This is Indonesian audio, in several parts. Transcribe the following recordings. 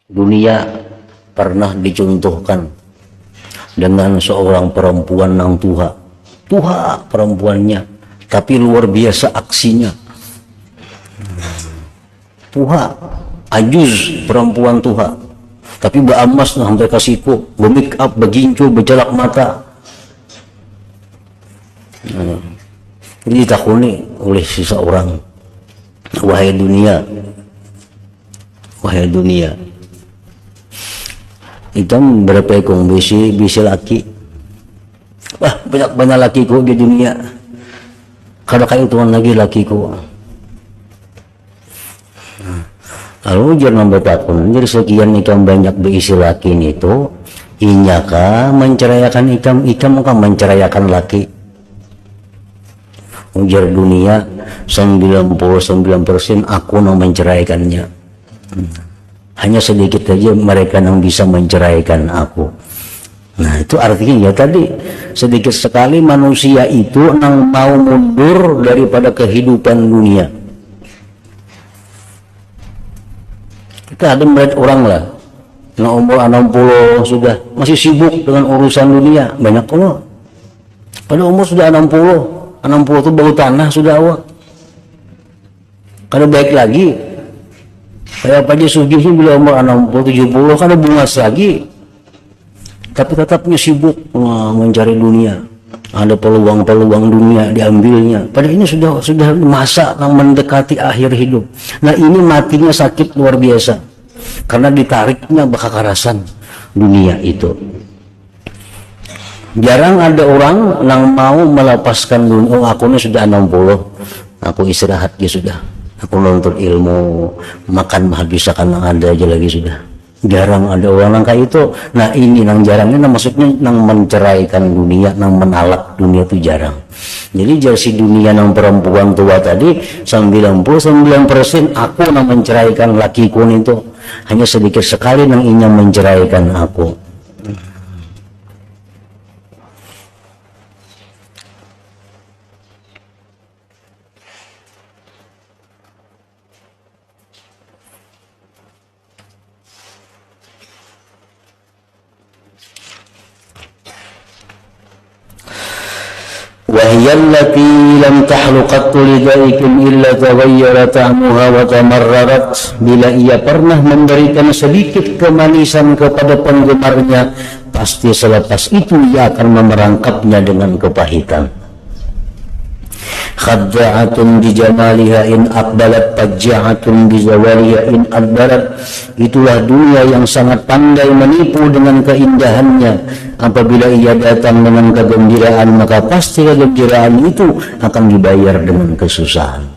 Dunia pernah dicontohkan dengan seorang perempuan yang tua perempuannya, tapi luar biasa aksinya. Tua, ajuz, perempuan tua, tapi beramas sampai ke siku, make up, begincu, berjelak mata. Jadi ditakuni oleh seseorang, wahai dunia, hitam berapa ekong bisi laki, wah banyak lakiku di dunia, kada kayak tuan lagi lakiku. Lalu jangan bertakun, jadi sekian ikam banyak berisi laki itu, inyaka menceraikan ikam akan menceraikan laki. Ujar dunia 99% aku yang menceraikannya. Hanya sedikit saja mereka yang bisa menceraikan aku. Nah itu artinya ya tadi sedikit sekali manusia itu yang mau mundur daripada kehidupan dunia. Kita ada melihat orang lah yang umur 60 sudah masih sibuk dengan urusan dunia, banyak orang. Pada umur sudah 60 itu bau tanah sudah awak. Kalau baik lagi kayak Pak Haji Sugih bila umur 60-70 kan bungas lagi, tapi tetapnya sibuk mencari dunia. Ada peluang-peluang dunia diambilnya. Padahal ini sudah masa yang mendekati akhir hidup. Nah ini matinya sakit luar biasa karena ditariknya kekerasan dunia itu. Jarang ada orang yang mau melepaskan dunia. Oh aku ini sudah 60, aku istirahat ya sudah, aku nuntut ilmu, makan bisa kan ada aja lagi sudah. Jarang ada orang kayak itu. Nah ini yang jarangnya, maksudnya yang menceraikan dunia, yang menalak dunia itu jarang. Jadi jersi dunia yang perempuan tua tadi 99% aku yang menceraikan lakiku itu, hanya sedikit sekali yang ingin menceraikan aku. وهي التي لم تحل قط لذلكم إلا تغير طعمها وتمررت. Bila ia pernah memberikan sedikit kemanisan kepada penggemarnya, pasti selepas itu ia akan memerangkapnya dengan kepahitan. Khadda'atun bijamaliha in aqbalat, fajja'atun bizawaliha in adbarat. Itulah dunia yang sangat pandai menipu dengan keindahannya. Apabila ia datang dengan kegembiraan, maka pasti kegembiraan itu akan dibayar dengan kesusahan.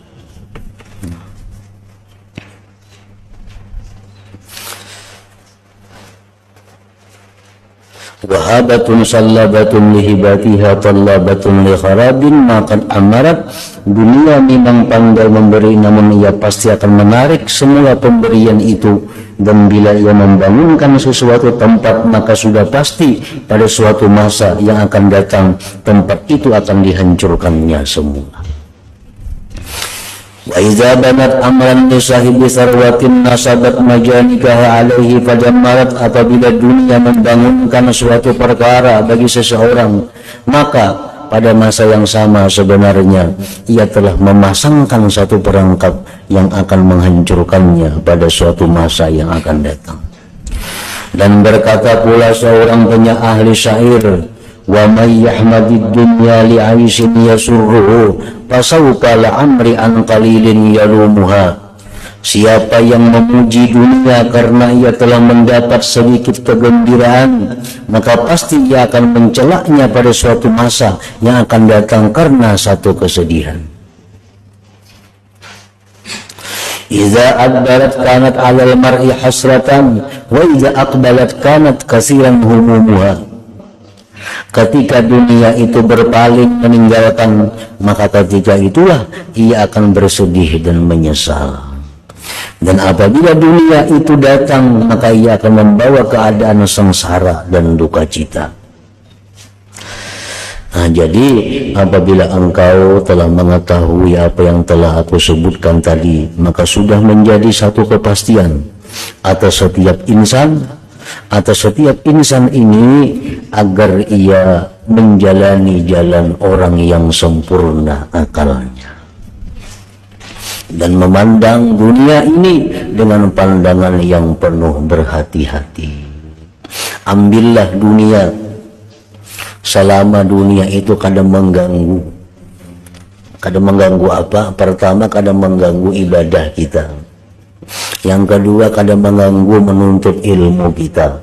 Wahabatun sallabatun lihibatiha tallabatun likharabin maqad amarat. Dunia memang pandai memberi, namun ia pasti akan menarik semua pemberian itu. Dan bila ia membangunkan sesuatu tempat, maka sudah pasti pada suatu masa yang akan datang tempat itu akan dihancurkannya semua. Wa idza banat amran li sahibi sarwatin nasabat majanikaha alaihi fajamarat. Apabila dunia membangunkan suatu perkara bagi seseorang, maka pada masa yang sama sebenarnya ia telah memasangkan satu perangkap yang akan menghancurkannya pada suatu masa yang akan datang. Dan berkata pula seorang penyair syair, wa may yahmadid dunya li'aishin yasurruhu fasawfa la'amri an qalilin yalumuha. Siapa yang memuji dunia karena ia telah mendapat sedikit kegembiraan, maka pasti ia akan mencelaknya pada suatu masa yang akan datang karena satu kesedihan. Idza adbarat kanat 'alal mar'i hasratan wa idza aqbalat kanat katsiran humumuha. Ketika dunia itu berpaling meninggalkan, maka ketika itulah ia akan bersedih dan menyesal. Dan apabila dunia itu datang, maka ia akan membawa keadaan sengsara dan duka cita. Nah, jadi apabila engkau telah mengetahui apa yang telah aku sebutkan tadi, maka sudah menjadi satu kepastian atas setiap insan ini agar ia menjalani jalan orang yang sempurna akalnya dan memandang dunia ini dengan pandangan yang penuh berhati-hati. Ambillah dunia selama dunia itu kadang mengganggu. Kadang mengganggu apa? Pertama, kadang mengganggu ibadah kita. Yang kedua, kadang mengganggu menuntut ilmu kita.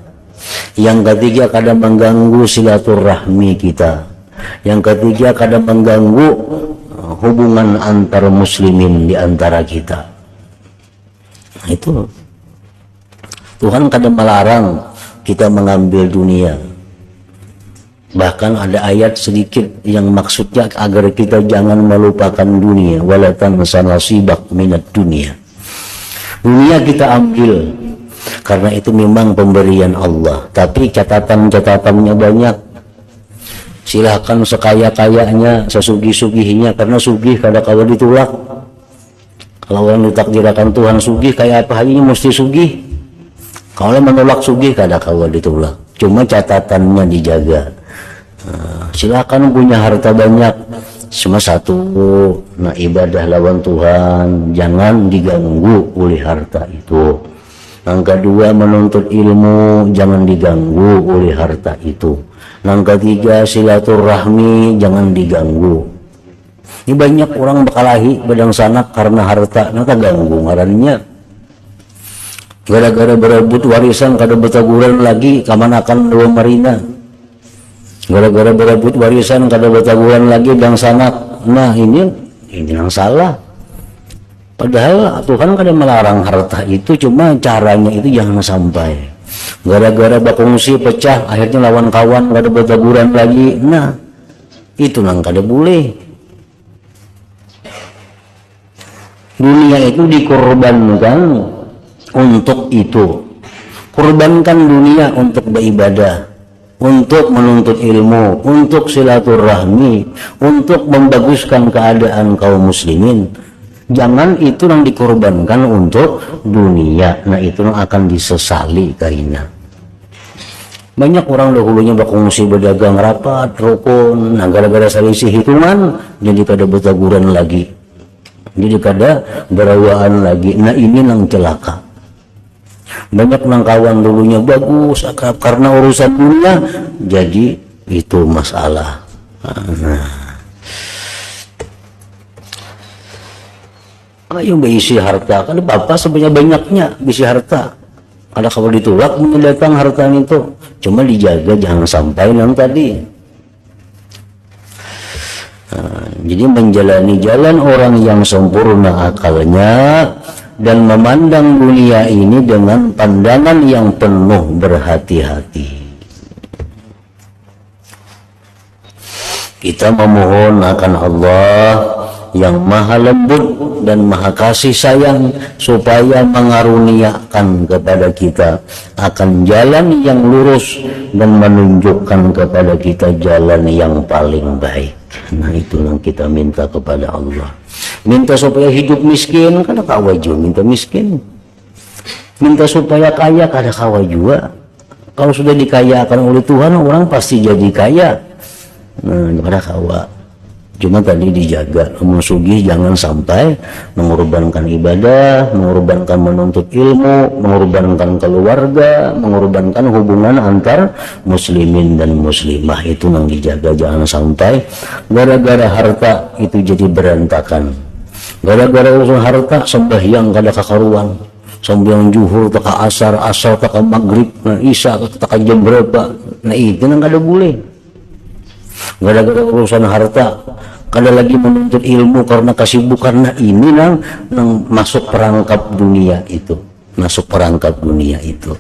Yang ketiga, kadang mengganggu silaturahmi kita. Yang ketiga, kadang mengganggu hubungan antar muslimin di antara kita. Nah, itu Tuhan kadang melarang kita mengambil dunia. Bahkan ada ayat sedikit yang maksudnya agar kita jangan melupakan dunia. Wala tansa nasibak minad dunia. Dunia kita ambil karena itu memang pemberian Allah, tapi catatan-catatannya banyak. Silahkan sekaya-kayanya, sesugih-sugihnya, karena sugih kadang-kadang ditolak. Kalau yang ditakdirkan Tuhan sugih, kayak apa hanya mesti sugih. Kalau menolak sugih kadang-kadang ditolak. Cuma catatannya dijaga. Silahkan punya harta banyak, cuma satu, nah ibadah lawan Tuhan jangan diganggu oleh harta itu. Yang kedua, menuntut ilmu jangan diganggu oleh harta itu. Yang ketiga, silaturahmi jangan diganggu. Ini banyak orang berkelahi badang sanak karena harta, nanti ganggu ngarannya. Gara-gara berebut warisan kada betaguran lagi, kamanakan dua marina. Gara-gara berebut warisan kada betaguran lagi badang sanak. Nah ini yang salah. Padahal Tuhan kada melarang harta itu, cuma caranya itu jangan sampai. Gara-gara bakungsi pecah, akhirnya lawan kawan kada bertaguran lagi. Nah, itu nang kada boleh. Dunia itu dikorbankan untuk itu. Korbankan dunia untuk beribadah, untuk menuntut ilmu, untuk silaturahmi, untuk membaguskan keadaan kaum muslimin. Jangan itu yang dikorbankan untuk dunia. Nah itu yang akan disesali karina. Banyak orang dahulunya berkongsi berdagang rapat, rukun. Nah gara-gara selisih hitungan, jadi kada bertaguran lagi. Jadi kada berawaan lagi. Nah ini yang celaka. Banyak nang kawan dulunya bagus, akrab karena urusan dunia. Jadi itu masalah. Nah. Ayo berisi harta, kan bapak sebanyak-banyaknya bisi harta. Ada kalau ditolak datang harta itu, cuma dijaga jangan sampai yang tadi. Nah, jadi menjalani jalan orang yang sempurna akalnya dan memandang dunia ini dengan pandangan yang penuh berhati-hati. Kita memohon akan Allah yang maha lembut dan maha kasih sayang supaya mengaruniakan kepada kita akan jalan yang lurus dan menunjukkan kepada kita jalan yang paling baik. Nah itu yang kita minta kepada Allah. Minta supaya hidup miskin, kada kawa juga minta miskin. Minta supaya kaya, kada kawa juga. Kalau sudah dikayakan oleh Tuhan, orang pasti jadi kaya. Nah kada kawa. Cuma tadi dijaga, sugih jangan sampai mengorbankan ibadah, mengorbankan menuntut ilmu, mengorbankan keluarga, mengorbankan hubungan antar muslimin dan muslimah. Itu yang dijaga, jangan sampai gara-gara harta itu jadi berantakan. Gara-gara urusan harta sembahyang kada kakaruan, sembahyang zuhur taka asar, asar taka maghrib, nah isya taka jam berapa. Nah itu yang kada boleh. Gara-gara urusan harta kada lagi menuntut ilmu karena kesibukan. Nah ini nang masuk perangkap dunia itu, masuk perangkap dunia itu.